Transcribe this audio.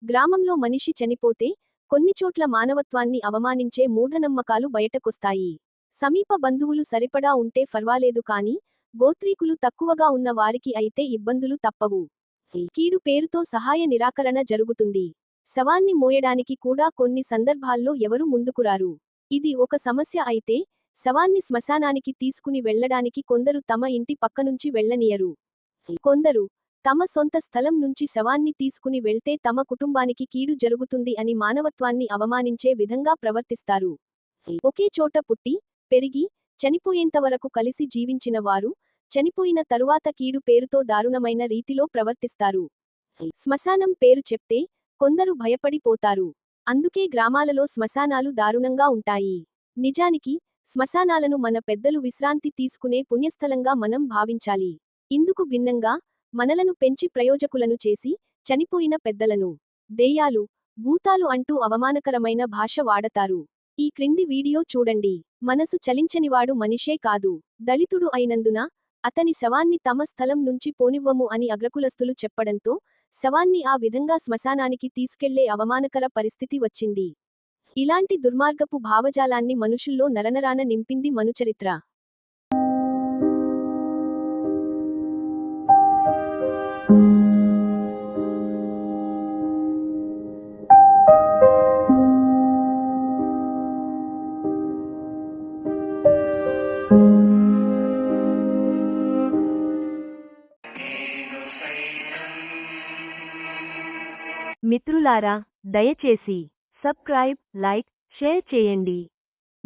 గ్రామంలో మనిషి చనిపోతే కొన్ని చోట్ల మానవత్వాన్ని అవమానించే మూఢనమ్మకాలు బయటకొస్తాయి. సమీప బంధువులు సరిపడా ఉంటే ఫర్వాలేదు కాని, గోత్రీకులు తక్కువగా ఉన్న వారికి అయితే ఇబ్బందులు తప్పవు. కీడు పేరుతో సహాయ నిరాకరణ జరుగుతుంది. శవాన్ని మోయడానికి కూడా కొన్ని సందర్భాల్లో ఎవరూ ముందుకురారు. ఇది ఒక సమస్య అయితే, శవాన్ని శ్మశానానికి తీసుకుని వెళ్లడానికి కొందరు తమ ఇంటి పక్కనుంచి వెళ్లనీయరు. కొందరు తమ సొంత స్థలం నుంచి శవాన్ని తీసుకుని వెళ్తే తమ కుటుంబానికి కీడు జరుగుతుంది అని మానవత్వాన్ని అవమానించే విధంగా ప్రవర్తిస్తారు. ఒకే చోట పుట్టి, పెరిగి, చనిపోయేంతవరకు కలిసి జీవించిన వారు, చనిపోయిన తరువాత కీడు పేరుతో దారుణమైన రీతిలో ప్రవర్తిస్తారు. శ్మశానం పేరు చెప్తే కొందరు భయపడిపోతారు. అందుకే గ్రామాలలో శ్మశానాలు దారుణంగా ఉంటాయి. నిజానికి శ్మశానాలను మన పెద్దలు విశ్రాంతి తీసుకునే పుణ్యస్థలంగా మనం భావించాలి. ఇందుకు భిన్నంగా మనలను పెంచి ప్రయోజకులను చేసి, చనిపోయిన పెద్దలను దెయ్యాలు, భూతాలు అంటూ అవమానకరమైన భాష వాడతారు. ఈ క్రింది వీడియో చూడండి. మనసు చలించనివాడు మనిషే కాదు. దళితుడు అయినందున అతని శవాన్ని తమ స్థలం నుంచి పోనివ్వము అని అగ్రకులస్తులు చెప్పడంతో శవాన్ని ఆ విధంగా శ్మశానానికి తీసుకెళ్లే అవమానకర పరిస్థితి వచ్చింది. ఇలాంటి దుర్మార్గపు భావజాలాన్ని మనుషుల్లో నరనరాన నింపింది మనుచరిత్ర. మిత్రులారా, దయచేసి సబ్స్క్రైబ్, లైక్, షేర్ చేయండి.